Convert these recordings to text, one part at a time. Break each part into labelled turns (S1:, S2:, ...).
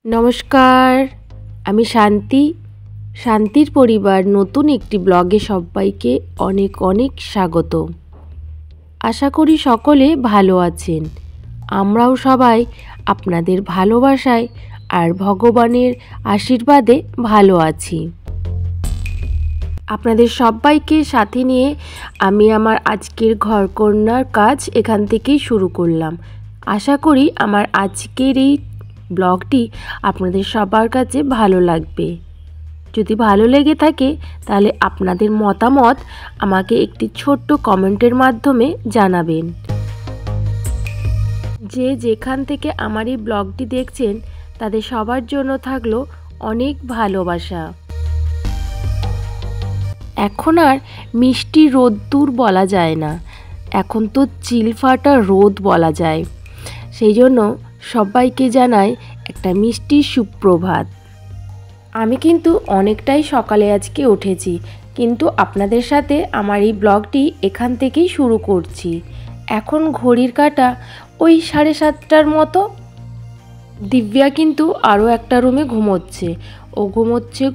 S1: নমস্কার, আমি শান্তির পরিবার নতুন একটি ব্লগে সবাইকে অনেক অনেক স্বাগত। আশা করি সকলে ভালো আছেন। আমরাও সবাই আপনাদের ভালোবাসায় আর ভগবানের আশীর্বাদে ভালো আছি। আপনাদের সবাইকে সাথে নিয়ে আমি আমার আজকের ঘরকন্নার কাজ এখান থেকেই শুরু করলাম। আশা করি আমার আজকের এই ব্লগটি আপনাদের সবার কাছে ভালো লাগবে। যদি ভালো লেগে থাকে তাহলে আপনাদের মতামত আমাকে একটি ছোট্ট কমেন্টের মাধ্যমে জানাবেন। যে যেখান থেকে আমার এই ব্লগটি দেখছেন তাদের সবার জন্য থাকলো অনেক ভালোবাসা। এখন আর মিষ্টি রোদ্দুর বলা যায় না, এখন তো চিলফাটা রোদ বলা যায়। সেই জন্য সবাইকে জানাই একটা মিষ্টি সুপ্রভাত। আমি কিন্তু অনেকটাই সকালে আজকে উঠেছি, কিন্তু আপনাদের সাথে আমার এই ব্লগটি এখান থেকেই শুরু করছি। এখন ঘড়ির কাঁটা ওই 7:30টার মতো। দিব্যা কিন্তু আরও একটা রুমে ঘুমোচ্ছে। ও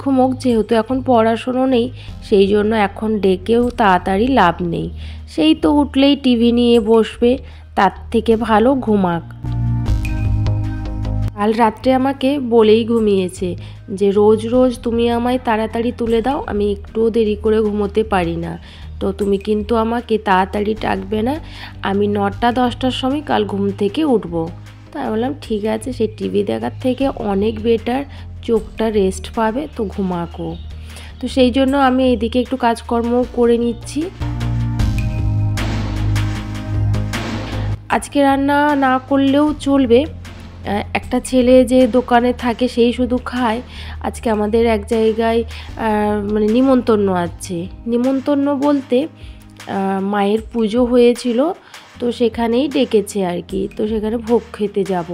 S1: ঘুমোক, যেহেতু এখন পড়াশুনো নেই সেই জন্য এখন ডেকেও তাড়াতাড়ি লাভ নেই। সেই তো উঠলেই টিভি নিয়ে বসবে, তার থেকে ভালো ঘুমাক। কাল রাত্রে আমাকে বলেই ঘুমিয়েছে যে রোজ রোজ তুমি আমায় তাড়াতাড়ি তুলে দাও, আমি একটুও দেরি করে ঘুমোতে পারি না, তো তুমি কিন্তু আমাকে তাড়াতাড়ি ডাকবে না। আমি 9টা-10টার সময় কাল ঘুম থেকে উঠবো। তাই বললাম ঠিক আছে, সেই টিভি দেখার থেকে অনেক বেটার, চোখটা রেস্ট পাবে, তো ঘুমাকো। তো সেই জন্য আমি এইদিকে একটু কাজকর্ম করে নিচ্ছি। আজকে রান্না না করলেও চলবে, একটা ছেলে যে দোকানে থাকে সেই শুধু খায়। আজকে আমাদের এক জায়গায় মানে নিমন্ত্রণ আছে। নিমন্ত্রণ বলতে মায়ের পুজো হয়েছিল, তো সেখানেই ডেকেছে আর কি, তো সেখানে ভোগ খেতে যাব।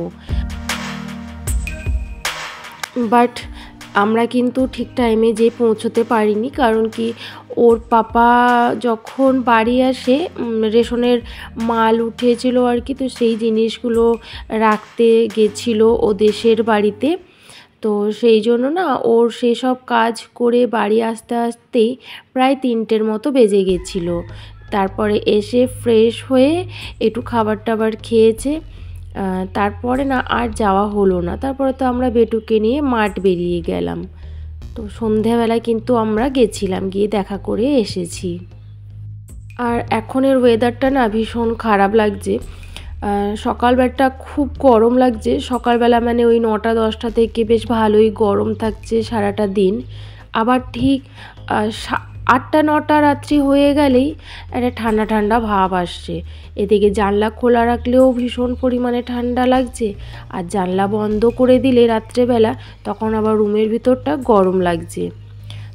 S1: বাট আমরা কিন্তু ঠিক টাইমে যেয়ে পৌঁছতে পারিনি, কারণ কি ওর পাপা যখন বাড়ি আসে রেশনের মাল উঠেছিল আর কি, তো সেই জিনিসগুলো রাখতে গেছিলো ও দেশের বাড়িতে। তো সেই জন্য না ওর সেসব কাজ করে বাড়ি আসতে আসতেই প্রায় 3টের মতো বেজে গেছিলো। তারপরে এসে ফ্রেশ হয়ে একটু খাবার টাবার খেয়েছে, তারপরে না আর যাওয়া হলো না। তারপরে তো আমরা বেটুকে নিয়ে মাঠ বেরিয়ে গেলাম। তো সন্ধ্যাবেলায় কিন্তু আমরা গেছিলাম, গিয়ে দেখা করে এসেছি। আর এখনের ওয়েদারটা না ভীষণ খারাপ লাগছে। সকালবেলাটা খুব গরম লাগছে, সকালবেলা মানে ওই 9টা-10টা থেকে বেশ ভালোই গরম থাকছে সারাটা দিন। আবার ঠিক 8টা-9টা রাত্রি হয়ে গেলেই একটা ঠান্ডা ঠান্ডা ভাব আসছে। এদিকে জানলা খোলা রাখলেও ভীষণ পরিমাণে ঠান্ডা লাগছে, আর জানলা বন্ধ করে দিলে রাত্রেবেলা তখন আবার রুমের ভিতরটা গরম লাগছে।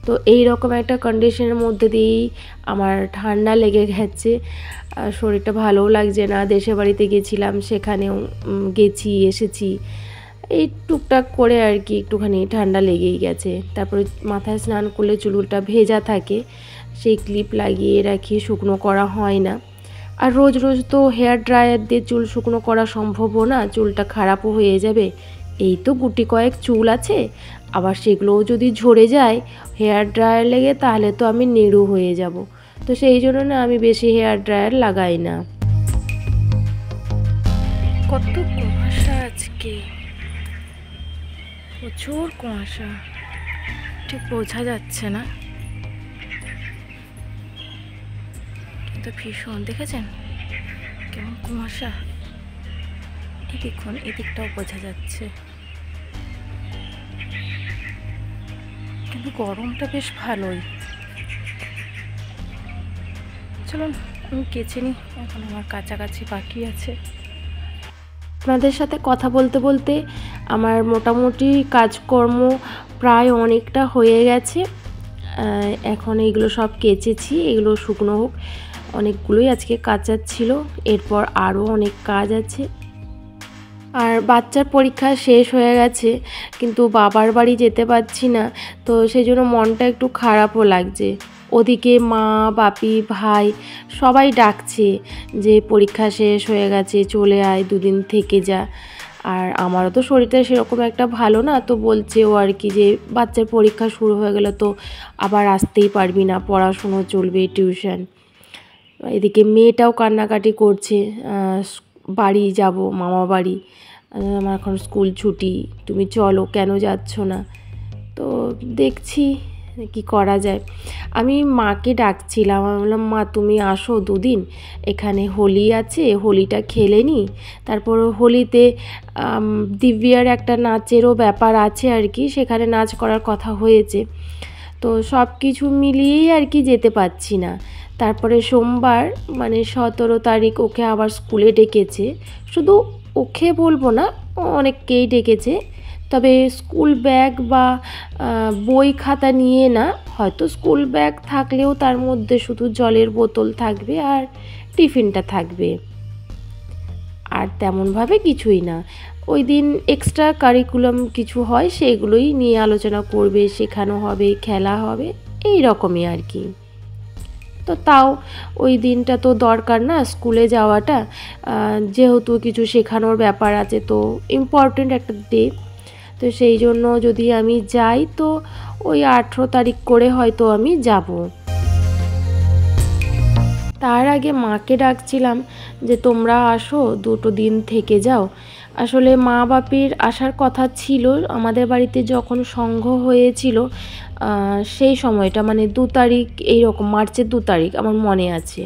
S1: তো এই রকম একটা কন্ডিশনের মধ্যে দিয়েই আমার ঠান্ডা লেগে গেছে, শরীরটা ভালোও লাগছে না। দেশের বাড়িতে গেছিলাম, সেখানেও গেছি এসেছি, এই টুকটাক করে আর কি একটুখানি ঠান্ডা লেগেই গেছে। তারপরে মাথায় স্নান করলে চুলটা ভেজা থাকে, সেই ক্লিপ লাগিয়ে রাখি, শুকনো করা হয় না। আর রোজ রোজ তো হেয়ার ড্রায়ার দিয়ে চুল শুকনো করা সম্ভবও না, চুলটা খারাপও হয়ে যাবে। এই তো গুটি কয়েক চুল আছে, আবার সেগুলোও যদি ঝরে যায় হেয়ার ড্রায়ার লেগে, তাহলে তো আমি নেড়ু হয়ে যাব। তো সেই জন্য না আমি বেশি হেয়ার ড্রায়ার লাগাই না। কত কুয়াশা আজকে, প্রচুর কুয়াশা, ঠিক বোঝা যাচ্ছে না, কিন্তু ভীষণ, দেখেছেন কেমন কুয়াশা। এই দেখুন, এদিকটাও বোঝা যাচ্ছে, কিন্তু গরমটা বেশ ভালোই। চলুন আমি কেচে নিই, এখন আমার কাছাকাছি বাকি আছে। আপনাদের সাথে কথা বলতে বলতে আমার মোটামুটি কাজকর্ম প্রায় অনেকটা হয়ে গেছে। এখন এইগুলো সব কেচেছি, এগুলো শুকনো হোক। অনেকগুলোই আজকে কাচার ছিল, এরপর আরও অনেক কাজ আছে। আর বাচ্চার পরীক্ষা শেষ হয়ে গেছে, কিন্তু বাবার বাড়ি যেতে পারছি না, তো সেই জন্য মনটা একটু খারাপও লাগছে। ওদিকে মা, বাপি, ভাই সবাই ডাকছে যে পরীক্ষা শেষ হয়ে গেছে, চলে আয়, 2 দিন থেকে যা। আর আমারও তো শরীরটা সেরকম একটা ভালো না, তো বলছে ও আর কি যে বাচ্চার পরীক্ষা শুরু হয়ে গেলে তো আবার আসতেই পারবি না, পড়াশুনো চলবে, টিউশন। এদিকে মেয়েটাও কান্নাকাটি করছে, বাড়ি যাব, মামা বাড়ি, আমার এখন স্কুল ছুটি, তুমি চলো, কেন যাচ্ছ না? তো দেখছি কি করা যায়। আমি মাকে ডাকছিলাম, আমি বললাম মা তুমি আসো দুদিন, এখানে হোলি আছে, হোলিটা খেলে নি, তারপর হোলিতে দিব্যার একটা নাচেরও ব্যাপার আছে আর কি, সেখানে নাচ করার কথা হয়েছে। তো সব কিছু মিলিয়েই আর কি যেতে পারছি না। তারপরে সোমবার মানে 17 তারিখ ওকে আবার স্কুলে ডেকেছে, শুধু ওকে বলবো না, অনেককেই ডেকেছে, তবে স্কুল ব্যাগ বা বই খাতা নিয়ে না, হয়তো স্কুল ব্যাগ থাকলেও তার মধ্যে শুধু জলের বোতল থাকবে আর টিফিনটা থাকবে, আর তেমনভাবে কিছুই না। ওই দিন এক্সট্রা কারিকুলাম কিছু হয় সেগুলোই নিয়ে আলোচনা করবে, শেখানো হবে, খেলা হবে, এই রকমই আর কি। তো তাও ওই দিনটা তো দরকার না স্কুলে যাওয়াটা, যেহেতু কিছু শেখানোর ব্যাপার আছে, তো ইম্পর্টেন্ট একটা ডে, তো সেই জন্য যদি আমি যাই তো ওই 18 তারিখ করে হয়তো আমি যাব। তার আগে মাকে ডাকছিলাম যে তোমরা আসো, 2 দিন থেকে যাও। আসলে মা বাপির আসার কথা ছিল আমাদের বাড়িতে যখন সংঘ হয়েছিল, সেই সময়টা মানে 2 তারিখ, এইরকম মার্চের 2 তারিখ আমার মনে আছে।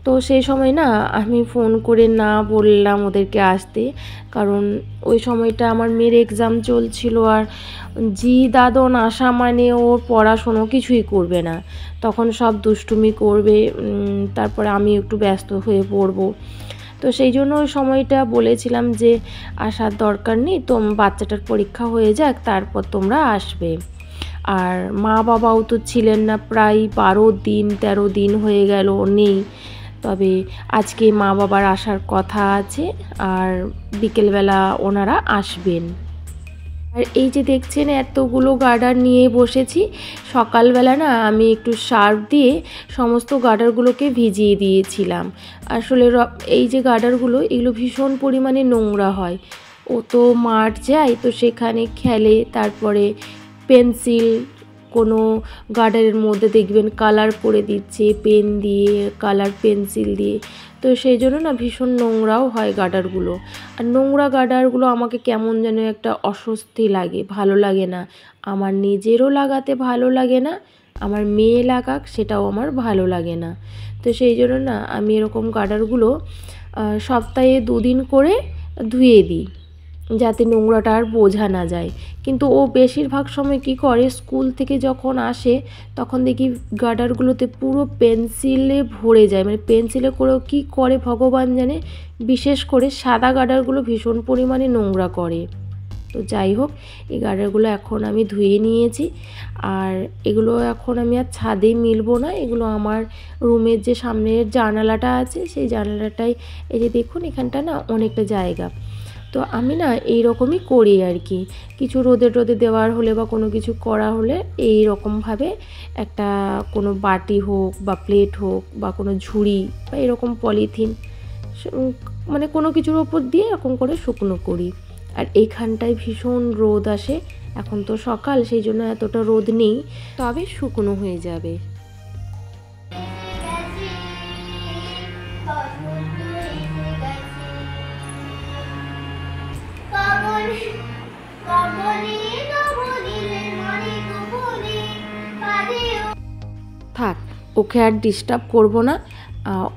S1: তো সেই সময় না আমি ফোন করে না বললাম ওদেরকে আসতে, কারণ ওই সময়টা আমার মেয়ের এক্সাম চলছিল, আর জি দাদন আসা মানে ওর পড়াশুনো কিছুই করবে না, তখন সব দুষ্টুমি করবে, তারপরে আমি একটু ব্যস্ত হয়ে পড়বো। তো সেই জন্য ওই সময়টা বলেছিলাম যে আসার দরকার নেই, তো বাচ্চাটার পরীক্ষা হয়ে যাক তারপর তোমরা আসবে। আর মা বাবাও তো ছিলেন না, প্রায় 12 দিন 13 দিন হয়ে গেল নেই, তবে আজকে মা বাবার আসার কথা আছে, আর বিকেলবেলা ওনারা আসবেন। আর এই যে দেখছেন এতগুলো গার্ডার নিয়ে বসেছি, সকালবেলা না আমি একটু সার্ফ দিয়ে সমস্ত গার্ডারগুলোকে ভিজিয়ে দিয়েছিলাম। আসলে এই যে গার্ডারগুলো এগুলো ভীষণ পরিমাণে নোংরা হয়, ও তো মাঠ যায়, তো সেখানে খেলে, তারপরে পেন্সিল, কোনো গার্ডারের মধ্যে দেখবেন কালার করে দিচ্ছে পেন দিয়ে, কালার পেন্সিল দিয়ে, তো সেই জন্য না ভীষণ নোংরাও হয় গার্ডারগুলো। আর নোংরা গার্ডারগুলো আমাকে কেমন যেন একটা অস্বস্তি লাগে, ভালো লাগে না, আমার নিজেরও লাগাতে ভালো লাগে না, আমার মেয়ে লাগাক সেটাও আমার ভালো লাগে না। তো সেই জন্য না আমি এরকম গার্ডারগুলো সপ্তাহে 2 দিন করে ধুয়ে দিই, যাতে নোংরাটা আর বোঝা না যায়। কিন্তু ও বেশিরভাগ সময় কি করে, স্কুল থেকে যখন আসে তখন দেখি গার্ডারগুলোতে পুরো পেন্সিলে ভরে যায়, মানে পেন্সিলে করেও কী করে ভগবান জানে, বিশেষ করে সাদা গার্ডারগুলো ভীষণ পরিমাণে নোংরা করে। তো যাই হোক, এই গার্ডারগুলো এখন আমি ধুয়ে নিয়েছি, আর এগুলো এখন আমি আর ছাদে মিলবো না, এগুলো আমার রুমের যে সামনের জানালাটা আছে সেই জানালাটাই, এই যে দেখুন এখানটা না অনেকটা জায়গা, তো আমি না এই রকমই করি আর কি, কিছু রোদে টোদে দেওয়ার হলে বা কোনো কিছু করা হলে এই রকমভাবে একটা কোনো বাটি হোক বা প্লেট হোক বা কোনো ঝুড়ি বা এরকম পলিথিন, মানে কোনো কিছুর ওপর দিয়ে এরকম করে শুকনো করি। আর এইখানটায় ভীষণ রোদ আসে, এখন তো সকাল সেই জন্য এতটা রোদ নেই, তবে শুকনো হয়ে যাবে। থাক, ওকে আর ডিস্টার্ব করবো না,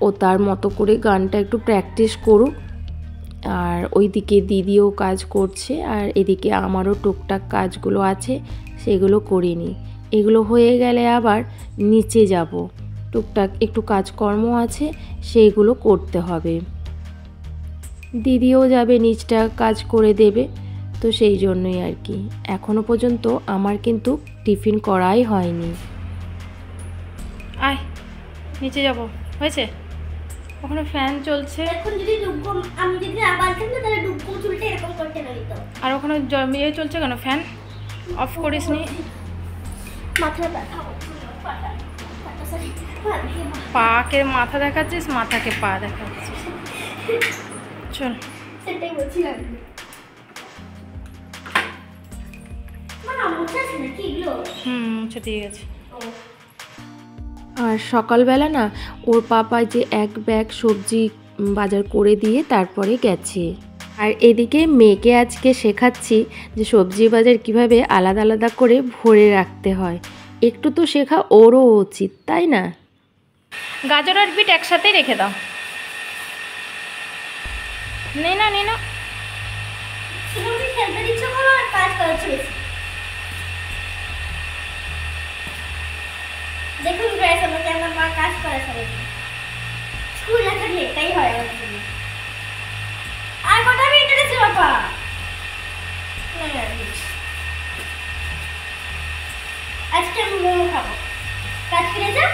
S1: ও তার মতো করে গানটা একটু প্র্যাকটিস করুক। আর ওইদিকে দিদিও কাজ করছে, আর এদিকে আমারও টুকটাক কাজগুলো আছে সেগুলো করিনি, এগুলো হয়ে গেলে আবার নিচে যাব, টুকটাক একটু কাজকর্ম আছে সেইগুলো করতে হবে। দিদিও যাবে, নিচটা কাজ করে দেবে, তো সেই জন্যই আর কি। এখনও পর্যন্ত আমার কিন্তু টিফিন করাই হয়নি।
S2: আয় নিচে যাব, হয়েছে? ওখানে ফ্যান চলছে,
S3: এখন যদি ডুবকো, আমি যদি আবার খেলতে তাহলে ডুবকো চুলটা এরকম করতে না দিত।
S2: আর ওখানে ইয়ে চলছে কেন, ফ্যান অফ করিস নি?
S3: মাথা ব্যথা,
S2: পাকে মাথা দেখাচ্ছিস, মাথাকে পা দেখাচ্ছিস, চল।
S3: সেটাই বলছিলাম। মুছে আছে নাকি এগুলো?
S2: মুছে দিয়ে গেছে।
S1: আর সকালবেলা না ওর পাপা যে এক ব্যাগ সবজি বাজার করে দিয়ে তারপরে গেছে। আর এদিকে মেয়েকে আজকে শেখাচ্ছি যে সবজি বাজার কিভাবে আলাদা আলাদা করে ভরে রাখতে হয়। একটু তো শেখা ওরও উচিত, তাই না?
S2: গাজর আর বিট একসাথেই রেখে দাও। নে না
S3: তুমি খেলতে দিচ্ছ বলো আর কাজ করছো বেশি। দেখুন গাইস, আমাকে আমার মা কাজ করে সবাই স্কুল না থাকলে এটাই হয় আমার জন্য। আর কটা মিনিট আছে বাবা? আজকে আমি মোমো খাবো। কাজ করে যা।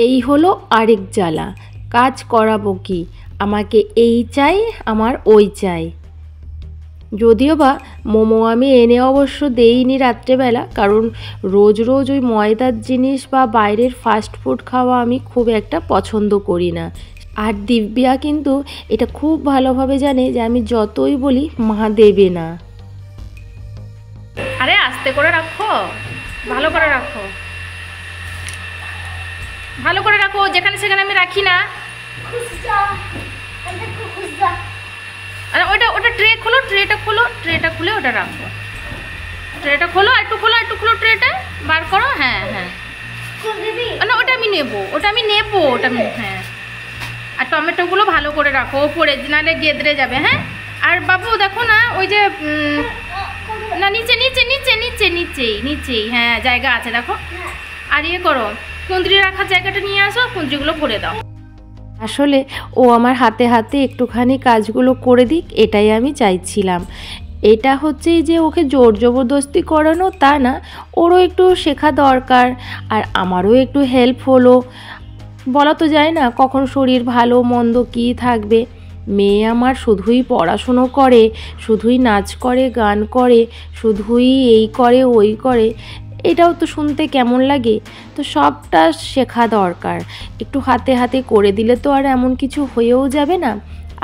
S1: এই হলো আরেক জ্বালা, কাজ করাবো কি, আমাকে এই চাই আমার ওই চাই। যদিও বা মোমো আমি এনে অবশ্য দেইনি রাত্রেবেলা, কারণ রোজ রোজ ওই ময়দার জিনিস বা বাইরের ফাস্ট ফুড খাওয়া আমি খুব একটা পছন্দ করি না। আর দিব্যা কিন্তু এটা খুব ভালোভাবে জানে যে আমি যতই বলি মা দেবে না।
S2: আরে আস্তে করে রাখো, ভালো করে রাখো, ভালো করে রাখো, যেখানে সেখানে আমি রাখি না।
S3: খুশজা এটা খুব খুশজা।
S2: আরে ওটা ট্রে খোলো, ট্রেটা খুলে ওটা রাখো। ট্রেটা খোলো, একটু খোলো ট্রেটা বার করো। হ্যাঁ
S3: কোন দিবি?
S2: না ওটা আমি নেবো, হ্যাঁ। আর টমেটোগুলো ভালো করে রাখো ওপরে, নাহলে গেদরে যাবে। হ্যাঁ, আর বাবু দেখো না ওই যে না নিচেই হ্যাঁ জায়গা আছে দেখো। আর ইয়ে করো, কুঁদরি রাখার জায়গাটা নিয়ে আসো, কুঁদরিগুলো ভরে দাও।
S1: আসলে ও আমার হাতে হাতে একটুখানি কাজগুলো করে দিক, এটাই আমি চাইছিলাম। এটা হচ্ছে যে ওকে জোর জবরদস্তি করানো তা না, ওরও একটু শেখা দরকার আর আমারও একটু হেল্প হলো। বলা তো যায় না কখন শরীর ভালো মন্দ কী থাকবে। মেয়ে আমার শুধুই পড়াশুনো করে, শুধুই নাচ করে, গান করে, শুধুই এই করে ওই করে, এটাও তো শুনতে কেমন লাগে। তো সবটা শেখা দরকার, একটু হাতে হাতে করে দিলে তো আর এমন কিছু হয়েও যাবে না।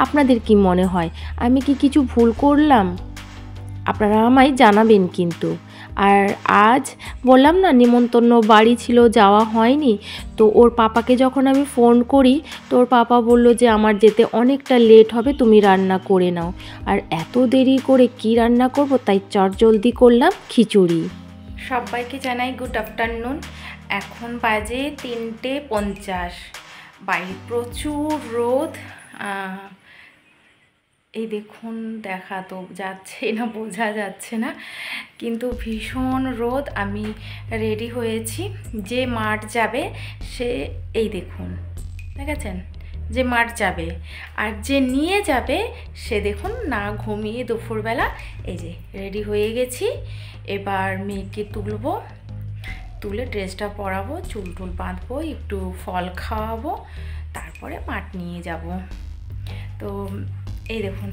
S1: আপনাদের কি মনে হয়, আমি কি কিছু ভুল করলাম? আপনারা আমায় জানাবেন কিন্তু। আর আজ বললাম না নিমন্ত্রণ বাড়ি ছিল, যাওয়া হয়নি। তো ওর পাপাকে যখন আমি ফোন করি তো ওর পাপা বলল যে আমার যেতে অনেকটা লেট হবে, তুমি রান্না করে নাও। আর এত দেরি করে কি রান্না করব, তাই চটজলদি করলাম খিচুড়ি।
S2: সবাইকে জানাই গুড আফটারনুন। এখন বাজে 3:50। বাইরে প্রচুর রোদ। এই দেখুন, দেখা তো যাচ্ছে না, বোঝা যাচ্ছে না, কিন্তু ভীষণ রোদ। আমি রেডি হয়েছি, যে মাঠ যাবে সে এই দেখুন দেখেছেন, যে মাঠ যাবে আর যে নিয়ে যাবে সে দেখুন না ঘুমিয়ে দুপুরবেলা এই যে রেডি হয়ে গেছি। এবার মেয়েকে তুলে ড্রেসটা পরাবো, চুল টুল বাঁধবো, একটু ফল খাওয়াবো, তারপরে মাঠ নিয়ে যাব। তো এই দেখুন,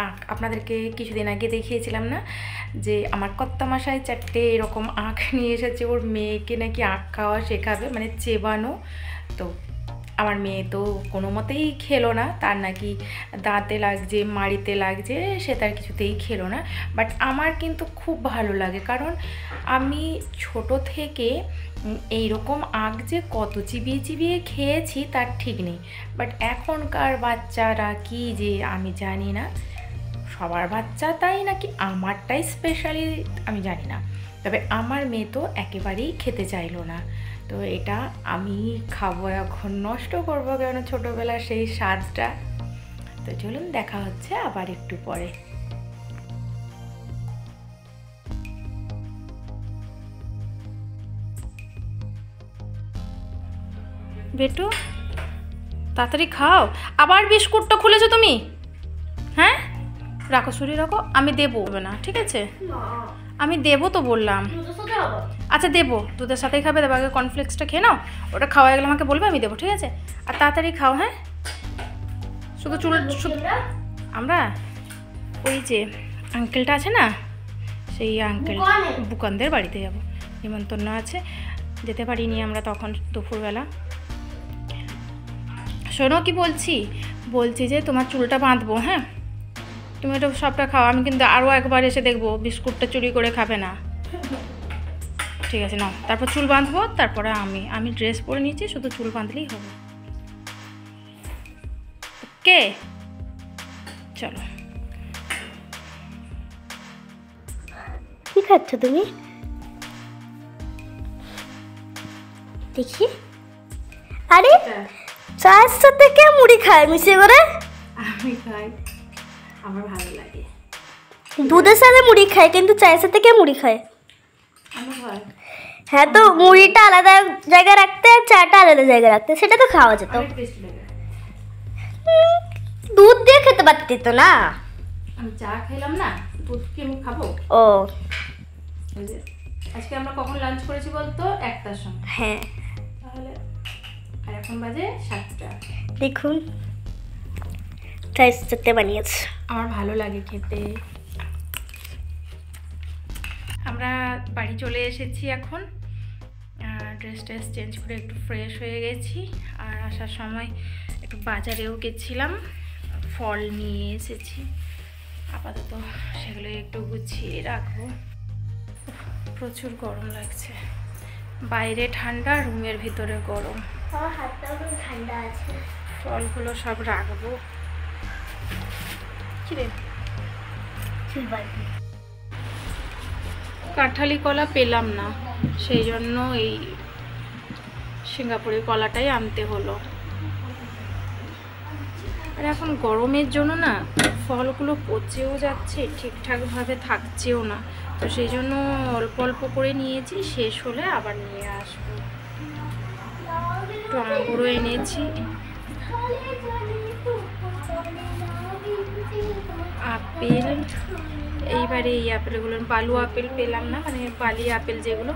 S2: আঁক আপনাদেরকে কিছুদিন আগে দেখিয়েছিলাম না যে আমার কর্তামশাই 4টে এরকম আঁক নিয়ে এসেছে, ওর মেয়েকে নাকি আঁক খাওয়া শেখাবে, মানে চেবানো। তো আমার মেয়ে তো কোনো মতেই খেলো না, তার নাকি দাঁতে লাগছে, মাড়িতে লাগছে, সে তার কিছুতেই খেলো না। বাট আমার কিন্তু খুব ভালো লাগে, কারণ আমি ছোট থেকে এই রকম আঁক যে কত চিবিয়ে খেয়েছি তার ঠিক নেই। বাট এখনকার বাচ্চারা কি যে আমি জানি না, সবার বাচ্চা তাই নাকি আমারটাই স্পেশালি আমি জানি না, তবে আমার মেয়ে তো একেবারেই খেতে চাইলো না। তো এটা আমি খাবো, এখন নষ্ট করবো কেন ছোটোবেলার সেই স্বাদটা। তো চলুন দেখা হচ্ছে আবার একটু পরে। বেটু তাড়াতাড়ি খাও, আবার বিস্কুটটা খুলেছো তুমি? হ্যাঁ রাখো, সরিয়ে রাখো, আমি দেবো না, ঠিক আছে? আমি দেবো তো বললাম। আচ্ছা দেবো, দুধের সাথেই খাবে, দেবো। আগে কর্নফ্লেক্সটা খেয়ে নাও, ওটা খাওয়া গেলে আমাকে বলবে, আমি দেবো, ঠিক আছে? আর তাড়াতাড়ি খাও। হ্যাঁ, শুধু আমরা ওই যে আঙ্কেলটা আছে না, সেই আঙ্কেল বুকানদের বাড়িতে যাব, নিমন্ত্রণ আছে, যেতে পারিনি আমরা তখন দুপুরবেলা। শোনো কি বলছি যে তোমার চুলটা বাঁধবো। হ্যাঁ, তুমি এটা সবটা খাও, আমি কিন্তু আরও একবার এসে দেখবো বিস্কুটটা চুরি করে খাবে না। ঠিক আছে নাও, তারপর চুল বাঁধবো, তারপরে আমি ড্রেস পরে নিয়েছি, শুধু চুল বাঁধলেই হবে। ওকে চলো।
S3: কি খাচ্ছ তুমি? দেখি। আরে চায়ের সাথে কে মুড়ি খায় মিশিয়ে করে?
S2: আমি খাই, আমার ভালো লাগে।
S3: দুধের সাথে মুড়ি খায়, কিন্তু চায়ের সাথে কে মুড়ি খায়?
S2: আমি খাই।
S3: হ্যাঁ, তো মুড়িটা আলাদা জায়গায় রাখতে আর চাটা আলাদা জায়গায় রাখতে, সেটা তো খাওয়া যেত।
S2: অনেক টেস্টি লাগে।
S3: দুধ দিয়ে খেতে পারতি তো না?
S2: আমি চা খেলাম না, দুধ কি আমি খাবো?
S3: ও
S2: আজকে আমরা কখন লাঞ্চ করেছি বলতো? 1টার সময়।
S3: হ্যাঁ,
S2: তাহলে আর এখন বাজে 7টা।
S3: দেখুন চায়ের সাথে বানিয়েছে।
S2: আমার ভালো লাগে খেতে। আমরা বাড়ি চলে এসেছি এখন। ড্রেস চেঞ্জ করে একটু ফ্রেশ হয়ে গেছি। আর আসার সময় একটু বাজারেও গেছিলাম, ফল নিয়ে এসেছি। আপাতত সেগুলো একটু গুছিয়ে রাখবো। প্রচুর গরম লাগছে, বাইরে ঠান্ডা, রুমের ভিতরে গরম।
S3: আমার হাতটাও ঠান্ডা আছে।
S2: ফলগুলো সব রাখবো। কি রে, কাঁঠালি কলা পেলাম না, সেই জন্য এই সিঙ্গাপুরি কলাটাই আনতে হলো। আর এখন গরমের জন্য না ফলগুলো পচেও যাচ্ছে, ঠিকঠাকভাবে থাকছেও না, তো সেই জন্য অল্প অল্প করে নিয়েছি, শেষ হলে আবার নিয়ে আসবো। একটু আঙুরও এনেছি, আপেল। এইবারে এই আপেলগুলো, বালু আপেল পেলাম না, মানে বালি আপেল যেগুলো,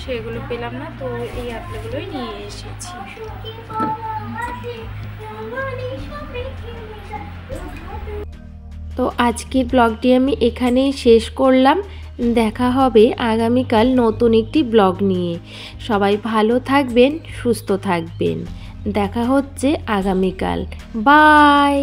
S2: সেগুলো পেলাম না, তো এই আপেলগুলোই নিয়ে এসেছি।
S1: তো আজকের ব্লগটি আমি এখানেই শেষ করলাম। দেখা হবে আগামীকাল নতুন একটি ব্লগ নিয়ে। সবাই ভালো থাকবেন, সুস্থ থাকবেন। দেখা হচ্ছে আগামীকাল। বাই।